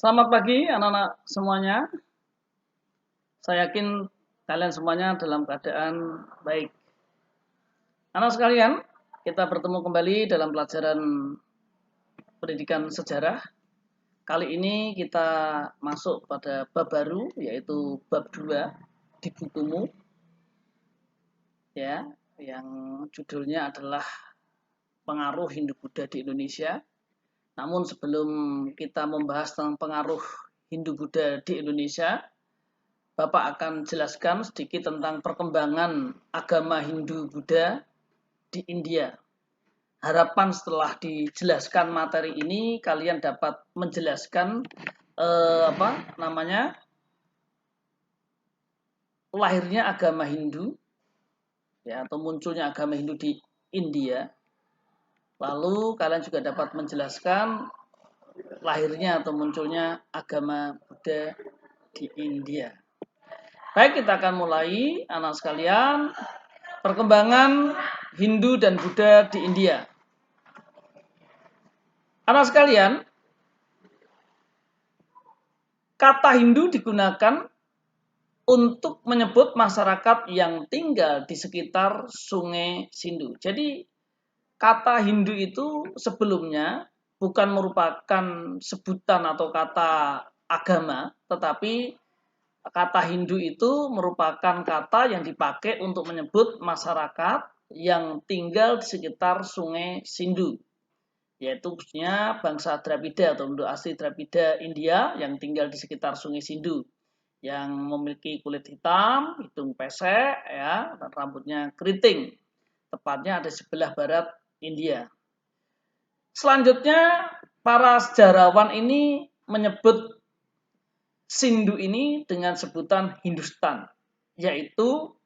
Selamat pagi anak-anak semuanya. Saya yakin kalian semuanya dalam keadaan baik. Anak sekalian, kita bertemu kembali dalam pelajaran pendidikan sejarah. Kali ini kita masuk pada bab baru, yaitu bab 2 di bukumu. Ya, yang judulnya adalah pengaruh Hindu-Buddha di Indonesia. Namun sebelum kita membahas tentang pengaruh Hindu-Buddha di Indonesia, Bapak akan jelaskan sedikit tentang perkembangan agama Hindu-Buddha di India. Harapan setelah dijelaskan materi ini, kalian dapat menjelaskan lahirnya agama Hindu, ya, atau munculnya agama Hindu di India. Lalu kalian juga dapat menjelaskan lahirnya atau munculnya agama Buddha di India. Baik, kita akan mulai, anak sekalian, perkembangan Hindu dan Buddha di India. Anak sekalian, kata Hindu digunakan untuk menyebut masyarakat yang tinggal di sekitar Sungai Sindu. Jadi, kata Hindu itu sebelumnya bukan merupakan sebutan atau kata agama, tetapi kata Hindu itu merupakan kata yang dipakai untuk menyebut masyarakat yang tinggal di sekitar Sungai Sindu, yaitu khususnya bangsa Dravida atau penduduk asli Dravida India yang tinggal di sekitar Sungai Sindu, yang memiliki kulit hitam, hidung pesek, ya, dan rambutnya keriting. Tepatnya ada di sebelah barat India. Selanjutnya, para sejarawan ini menyebut Sindu ini dengan sebutan Hindustan, yaitu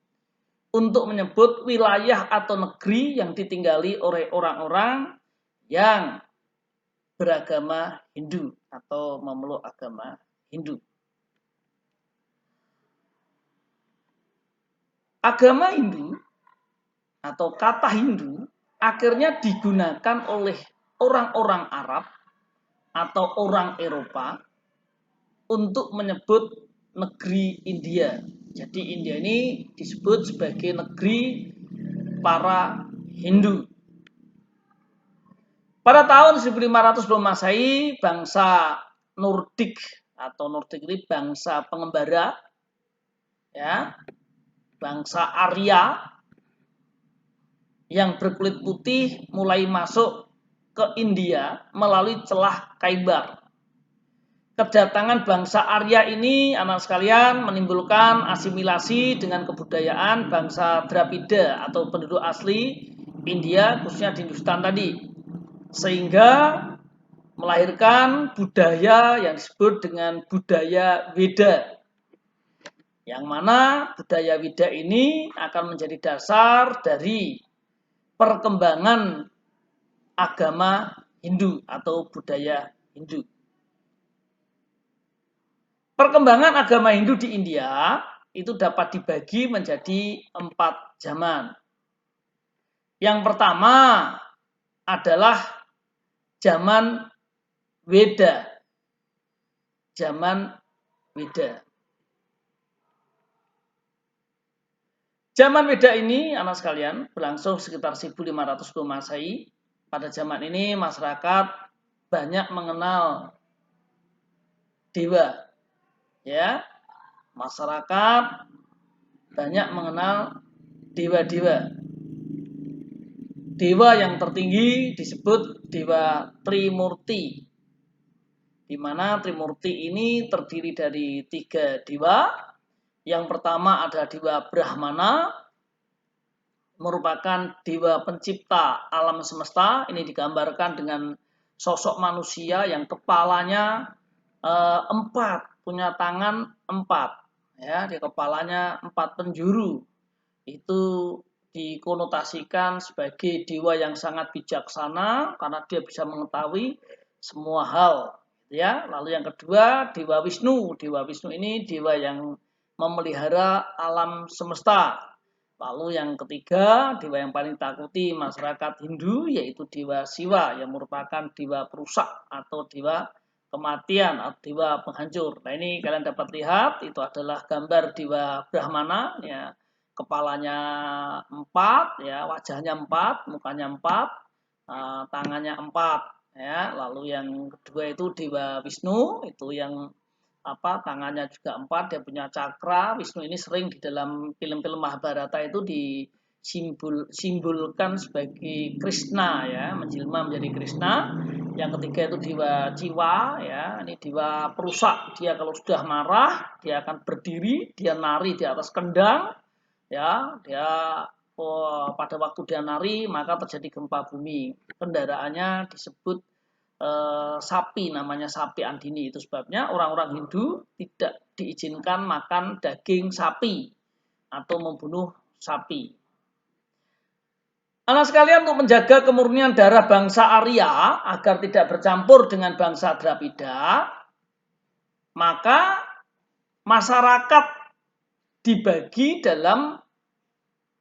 untuk menyebut wilayah atau negeri yang ditinggali oleh orang-orang yang beragama Hindu atau memeluk agama Hindu. Agama Hindu atau kata Hindu akhirnya digunakan oleh orang-orang Arab atau orang Eropa untuk menyebut negeri India. Jadi India ini disebut sebagai negeri para Hindu. Pada tahun 1500 sebelum Masehi, bangsa Nordik atau Nordik ini bangsa pengembara, ya, bangsa Arya yang berkulit putih mulai masuk ke India melalui celah Khaybar. Kedatangan bangsa Arya ini, anak sekalian, menimbulkan asimilasi dengan kebudayaan bangsa Dravida atau penduduk asli India, khususnya di Hindustan tadi, sehingga melahirkan budaya yang disebut dengan budaya Weda, yang mana budaya Weda ini akan menjadi dasar dari perkembangan agama Hindu atau budaya Hindu. Perkembangan agama Hindu di India itu dapat dibagi menjadi 4 zaman. Yang pertama adalah zaman Weda. Zaman Weda. Zaman Weda ini, anak sekalian, berlangsung sekitar 1500 sebelum Masehi. Pada zaman ini masyarakat banyak mengenal dewa. Ya, masyarakat banyak mengenal dewa-dewa. Dewa yang tertinggi disebut Dewa Trimurti, di mana Trimurti ini terdiri dari 3 dewa. Yang pertama adalah Dewa Brahmana, merupakan dewa pencipta alam semesta. Ini digambarkan dengan sosok manusia yang kepalanya 4, punya tangan 4, ya, di kepalanya 4 penjuru. Itu dikonotasikan sebagai dewa yang sangat bijaksana karena dia bisa mengetahui semua hal, ya. Lalu yang kedua, Dewa Wisnu. Dewa Wisnu ini dewa yang memelihara alam semesta. Lalu yang ketiga, dewa yang paling takuti masyarakat Hindu, yaitu Dewa Siwa yang merupakan dewa perusak atau dewa kematian atau dewa penghancur. Nah, ini kalian dapat lihat itu adalah gambar dewa Brahmana, ya. Kepalanya 4, ya, wajahnya 4, mukanya 4, tangannya 4, ya. Lalu yang kedua itu dewa Wisnu, itu yang tangannya juga 4, dia punya cakra. Wisnu ini sering di dalam film-film Mahabharata itu simbolkan sebagai Krishna, ya, menjelma menjadi Krishna. Yang ketiga itu dewa jiwa, ya, ini dewa perusak. Dia kalau sudah marah, dia akan berdiri, dia nari di atas kendang, ya, dia pada waktu dia nari maka terjadi gempa bumi. Kendaraannya disebut sapi, namanya sapi Andini. Itu sebabnya orang-orang Hindu tidak diizinkan makan daging sapi atau membunuh sapi. Anak sekalian, untuk menjaga kemurnian darah bangsa Arya agar tidak bercampur dengan bangsa Dravida, maka masyarakat dibagi dalam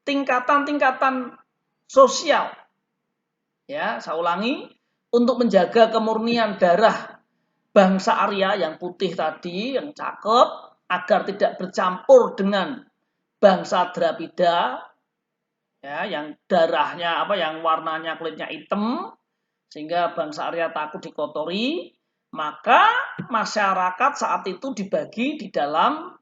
tingkatan-tingkatan sosial. Ya, saya ulangi, untuk menjaga kemurnian darah bangsa Arya yang putih tadi, yang cakep, agar tidak bercampur dengan bangsa Dravida, ya, yang darahnya yang warnanya kulitnya hitam, sehingga bangsa Arya takut dikotori, maka masyarakat saat itu dibagi di dalam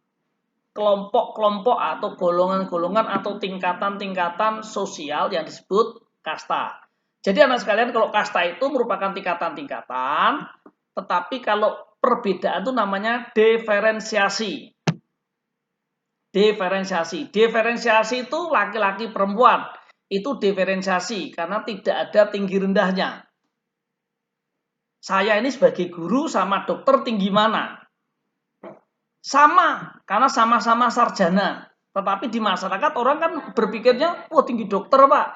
kelompok-kelompok atau golongan-golongan atau tingkatan-tingkatan sosial yang disebut kasta. Jadi anak sekalian, kalau kasta itu merupakan tingkatan-tingkatan, tetapi kalau perbedaan itu namanya diferensiasi. Diferensiasi itu laki-laki perempuan. Itu diferensiasi karena tidak ada tinggi rendahnya. Saya ini sebagai guru sama dokter tinggi mana? Sama, karena sama-sama sarjana. Tetapi di masyarakat orang kan berpikirnya, wah tinggi dokter, Pak.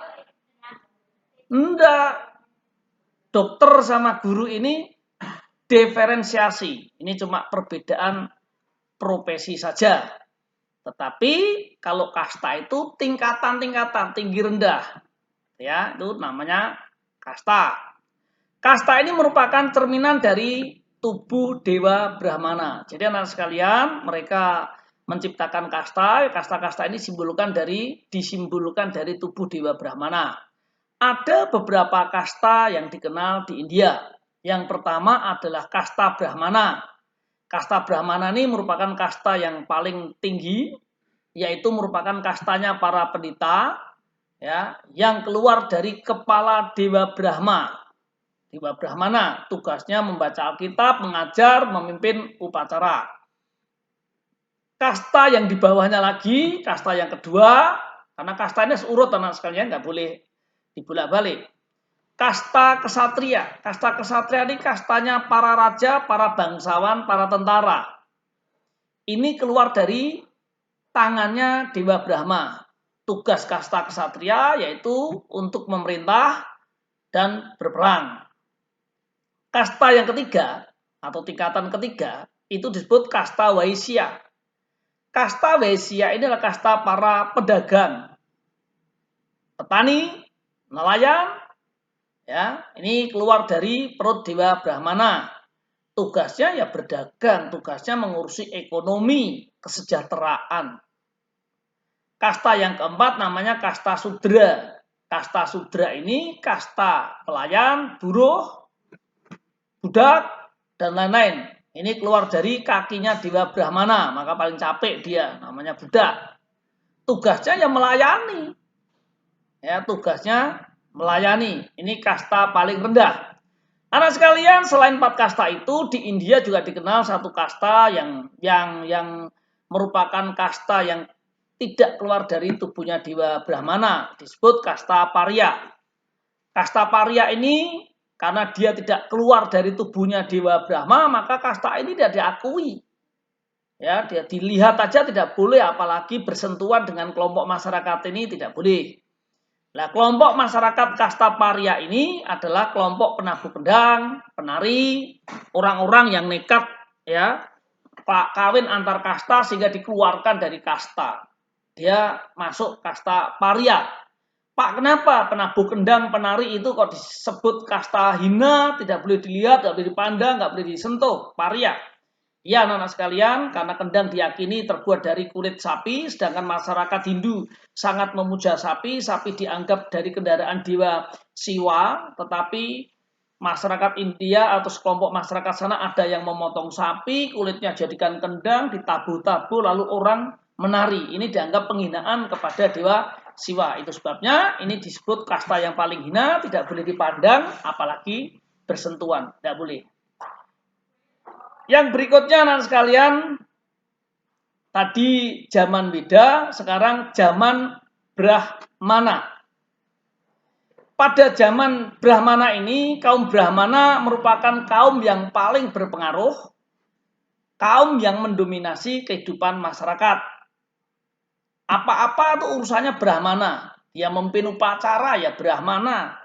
Enggak. Dokter sama guru ini diferensiasi. Ini cuma perbedaan profesi saja. Tetapi kalau kasta itu tingkatan-tingkatan, tinggi rendah. Ya, itu namanya kasta. Kasta ini merupakan cerminan dari tubuh dewa Brahmana. Jadi anak sekalian, mereka menciptakan kasta. Kasta-kasta ini disimbolkan dari tubuh dewa Brahmana. Ada beberapa kasta yang dikenal di India. Yang pertama adalah kasta Brahmana. Kasta Brahmana ini merupakan kasta yang paling tinggi, yaitu merupakan kastanya para pendeta, ya, yang keluar dari kepala dewa Brahma. Dewa Brahmana tugasnya membaca Alkitab, mengajar, memimpin upacara. Kasta yang di bawahnya lagi, kasta yang kedua, karena kasta ini seurut anak sekalian, nggak boleh dibolak-balik. Kasta kesatria. Kasta kesatria ini kastanya para raja, para bangsawan, para tentara. Ini keluar dari tangannya Dewa Brahma. Tugas kasta kesatria yaitu untuk memerintah dan berperang. Kasta yang ketiga atau tingkatan ketiga itu disebut kasta Waisya. Kasta Waisya ini adalah kasta para pedagang, petani, nelayan. Ya, ini keluar dari perut Dewa Brahmana. Tugasnya ya berdagang, tugasnya mengurusi ekonomi, kesejahteraan. Kasta yang keempat namanya kasta Sudra. Kasta Sudra ini kasta pelayan, buruh, budak, dan lain-lain. Ini keluar dari kakinya Dewa Brahmana, maka paling capek dia, namanya budak. Tugasnya yang melayani. Ya, tugasnya melayani. Ini kasta paling rendah. Anak sekalian, selain 4 kasta itu, di India juga dikenal satu kasta yang merupakan kasta yang tidak keluar dari tubuhnya Dewa Brahmana, disebut kasta Parya. Kasta Parya ini karena dia tidak keluar dari tubuhnya Dewa Brahma, maka kasta ini tidak diakui. Ya, dia dilihat aja tidak boleh, apalagi bersentuhan dengan kelompok masyarakat ini tidak boleh. Nah, kelompok masyarakat kasta Parya ini adalah kelompok penabuh kendang, penari, orang-orang yang nekat, ya, kawin antar kasta sehingga dikeluarkan dari kasta. Dia masuk kasta Parya. Pak, kenapa penabuh kendang penari itu kok disebut kasta hina, tidak boleh dilihat, tidak boleh dipandang, nggak boleh disentuh, paria? Ya, anak-anak sekalian, karena kendang diyakini terbuat dari kulit sapi, sedangkan masyarakat Hindu sangat memuja sapi, sapi dianggap dari kendaraan dewa Siwa, tetapi masyarakat India atau sekelompok masyarakat sana ada yang memotong sapi, kulitnya jadikan kendang, ditabuh-tabuh, lalu orang menari. Ini dianggap penghinaan kepada dewa Siwa. Itu sebabnya ini disebut kasta yang paling hina, tidak boleh dipandang, apalagi bersentuhan, tidak boleh. Yang berikutnya anak sekalian, tadi zaman Weda, sekarang zaman Brahmana. Pada zaman Brahmana ini, kaum Brahmana merupakan kaum yang paling berpengaruh, kaum yang mendominasi kehidupan masyarakat. Apa-apa itu urusannya Brahmana. Dia memimpin upacara ya Brahmana.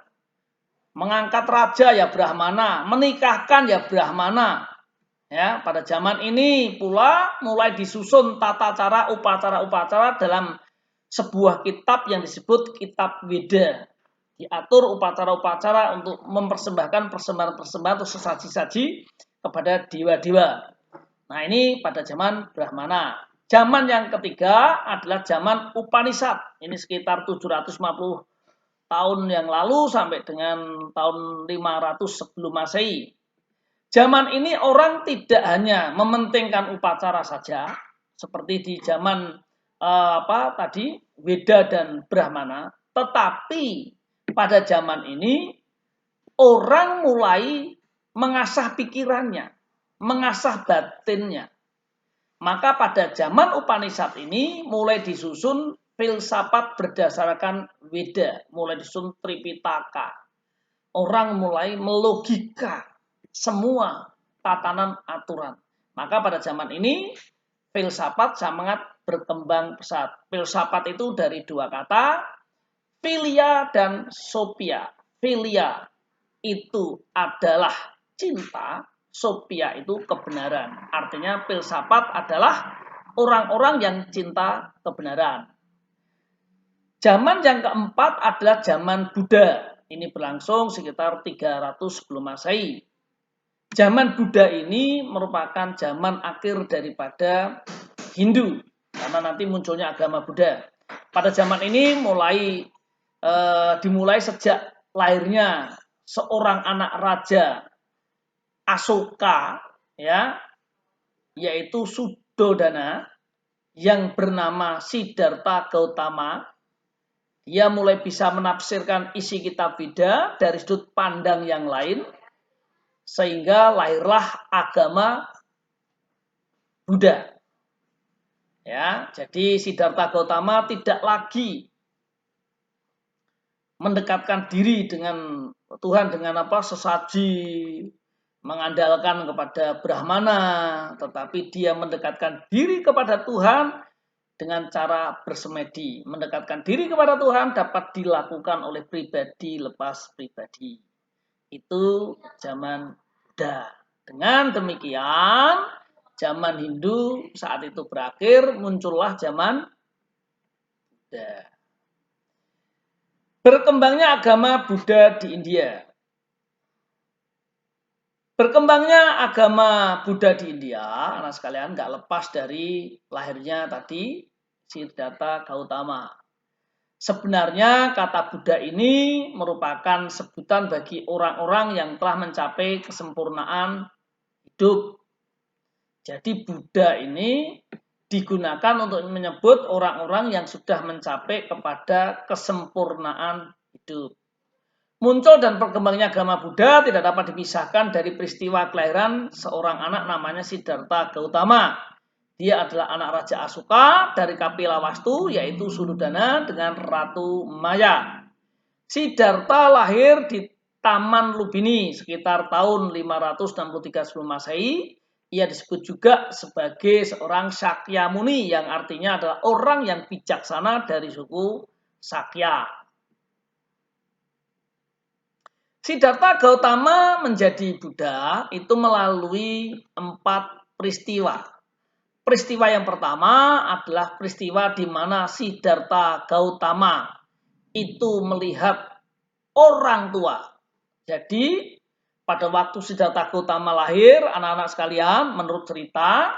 Mengangkat raja ya Brahmana, menikahkan ya Brahmana. Ya, pada zaman ini pula mulai disusun tata cara upacara-upacara dalam sebuah kitab yang disebut Kitab Weda. Diatur upacara-upacara untuk mempersembahkan persembahan-persembahan atau sesaji-saji kepada dewa-dewa. Nah, ini pada zaman Brahmana. Zaman yang ketiga adalah zaman Upanishad. Ini sekitar 750 tahun yang lalu sampai dengan tahun 500 sebelum Masehi. Zaman ini orang tidak hanya mementingkan upacara saja, seperti di zaman tadi Weda dan Brahmana, tetapi pada zaman ini orang mulai mengasah pikirannya, mengasah batinnya. Maka pada zaman Upanishad ini mulai disusun filsafat berdasarkan Weda, mulai disusun Tripitaka. Orang mulai melogika semua tatanan aturan. Maka pada zaman ini filsafat sangat berkembang pesat. Filsafat itu dari dua kata, philia dan sophia. Philia itu adalah cinta, sophia itu kebenaran. Artinya filsafat adalah orang-orang yang cinta kebenaran. Zaman yang keempat adalah zaman Buddha. Ini berlangsung sekitar 300 sebelum Masehi. Zaman Buddha ini merupakan zaman akhir daripada Hindu, karena nanti munculnya agama Buddha. Pada zaman ini dimulai sejak lahirnya seorang anak raja Asoka, ya, yaitu Suddhodana, yang bernama Siddhartha Gautama. Dia mulai bisa menafsirkan isi kitab Weda dari sudut pandang yang lain, sehingga lahirlah agama Buddha. Ya, jadi Siddhartha Gautama tidak lagi mendekatkan diri dengan Tuhan dengan sesaji, mengandalkan kepada Brahmana, tetapi dia mendekatkan diri kepada Tuhan dengan cara bersemedi. Mendekatkan diri kepada Tuhan dapat dilakukan oleh pribadi lepas pribadi. Itu zaman Buddha. Dengan demikian, zaman Hindu saat itu berakhir, muncullah zaman Buddha. Berkembangnya agama Buddha di India. Berkembangnya agama Buddha di India, anak sekalian, nggak lepas dari lahirnya tadi Siddhartha Gautama. Sebenarnya kata Buddha ini merupakan sebutan bagi orang-orang yang telah mencapai kesempurnaan hidup. Jadi Buddha ini digunakan untuk menyebut orang-orang yang sudah mencapai kepada kesempurnaan hidup. Muncul dan berkembangnya agama Buddha tidak dapat dipisahkan dari peristiwa kelahiran seorang anak namanya Siddhartha Gautama. Dia adalah anak Raja Asoka dari Kapilavastu, yaitu Suddhodana dengan Ratu Maya. Siddhartha lahir di Taman Lumbini sekitar tahun 563 sebelum Masehi. Ia disebut juga sebagai seorang Sakyamuni, yang artinya adalah orang yang bijaksana dari suku Sakya. Siddhartha Gautama menjadi Buddha itu melalui 4 peristiwa. Peristiwa yang pertama adalah peristiwa di mana Siddhartha Gautama itu melihat orang tua. Jadi pada waktu Siddhartha Gautama lahir, anak-anak sekalian, menurut cerita,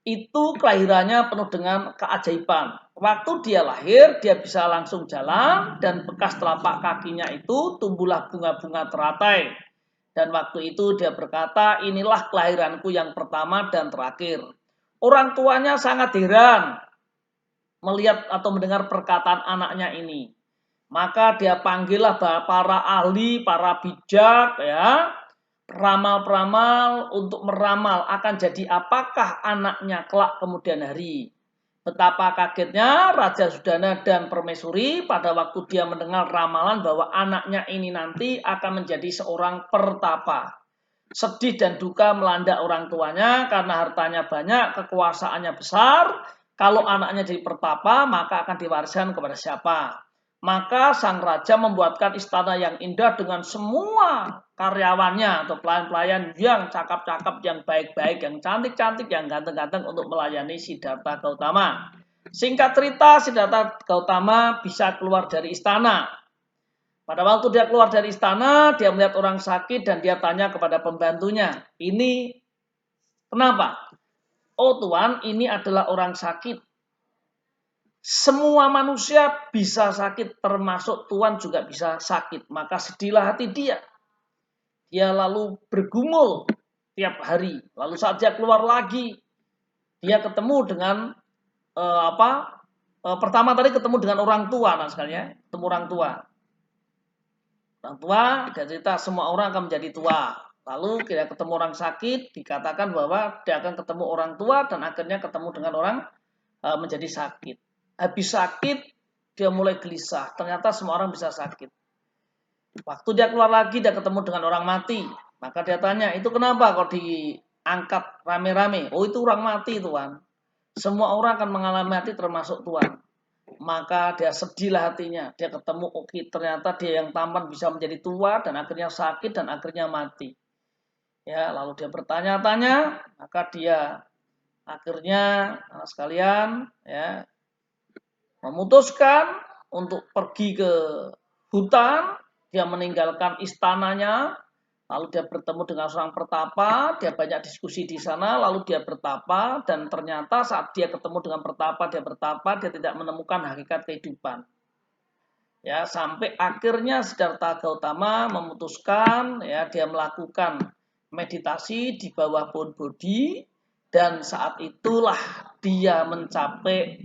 itu kelahirannya penuh dengan keajaiban. Waktu dia lahir, dia bisa langsung jalan, dan bekas telapak kakinya itu tumbuhlah bunga-bunga teratai. Dan waktu itu dia berkata, inilah kelahiranku yang pertama dan terakhir. Orang tuanya sangat heran melihat atau mendengar perkataan anaknya ini. Maka dia panggillah para ahli, para bijak, ya, peramal-peramal untuk meramal akan jadi apakah anaknya kelak kemudian hari. Betapa kagetnya Raja Sudana dan Permaisuri pada waktu dia mendengar ramalan bahwa anaknya ini nanti akan menjadi seorang pertapa. Sedih dan duka melanda orang tuanya karena hartanya banyak, kekuasaannya besar. Kalau anaknya jadi pertapa, maka akan diwariskan kepada siapa? Maka sang raja membuatkan istana yang indah dengan semua karyawannya atau pelayan-pelayan yang cakap-cakap, yang baik-baik, yang cantik-cantik, yang ganteng-ganteng untuk melayani Siddhartha Gautama. Singkat cerita, Siddhartha Gautama bisa keluar dari istana. Pada waktu dia keluar dari istana, dia melihat orang sakit dan dia tanya kepada pembantunya, ini kenapa? Oh Tuan, ini adalah orang sakit. Semua manusia bisa sakit, termasuk Tuhan juga bisa sakit. Maka sedihlah hati dia. Dia lalu bergumul tiap hari. Lalu saat dia keluar lagi, dia ketemu dengan pertama tadi ketemu dengan orang tua, nah sekalian, ketemu orang tua. Orang tua, dia cerita semua orang akan menjadi tua. Lalu dia ketemu orang sakit, dikatakan bahwa dia akan ketemu orang tua dan akhirnya ketemu dengan orang menjadi sakit. Habis sakit, dia mulai gelisah. Ternyata semua orang bisa sakit. Waktu dia keluar lagi, dia ketemu dengan orang mati. Maka dia tanya, itu kenapa kok diangkat rame-rame? Oh itu orang mati Tuhan. Semua orang akan mengalami mati termasuk Tuhan. Maka dia sedihlah hatinya. Dia ketemu, oke, ternyata dia yang tampan bisa menjadi tua dan akhirnya sakit dan akhirnya mati. Ya, lalu dia bertanya-tanya, maka dia akhirnya anak sekalian ya memutuskan untuk pergi ke hutan. Dia meninggalkan istananya, lalu dia bertemu dengan seorang pertapa, dia banyak diskusi di sana, lalu dia bertapa, dan ternyata saat dia ketemu dengan pertapa, dia tidak menemukan hakikat kehidupan. Ya, sampai akhirnya Siddhartha Gautama memutuskan ya dia melakukan meditasi di bawah pohon bodhi dan saat itulah dia mencapai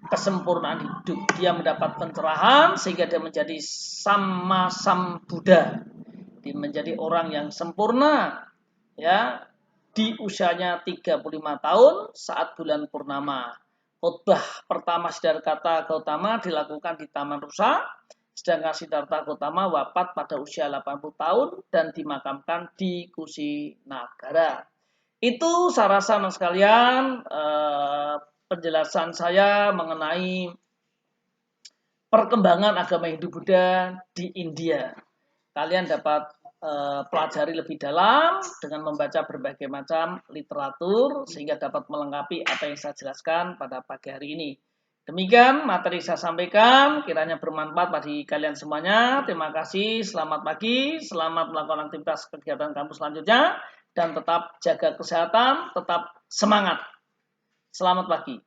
kesempurnaan hidup. Dia mendapat pencerahan sehingga dia menjadi Samma Sambuddha. Dia menjadi orang yang sempurna ya di usianya 35 tahun saat bulan purnama. Khotbah pertama Siddhartha Gautama dilakukan di Taman Rusa, sedangkan Siddhartha Gautama wafat pada usia 80 tahun dan dimakamkan di Kusinagara. Itu saya rasa sekalian penjelasan saya mengenai perkembangan agama Hindu Buddha di India. Kalian dapat pelajari lebih dalam dengan membaca berbagai macam literatur sehingga dapat melengkapi apa yang saya jelaskan pada pagi hari ini. Demikian materi saya sampaikan, kiranya bermanfaat bagi kalian semuanya. Terima kasih, selamat pagi, selamat melakukan aktivitas kegiatan kampus selanjutnya, dan tetap jaga kesehatan, tetap semangat. Selamat pagi.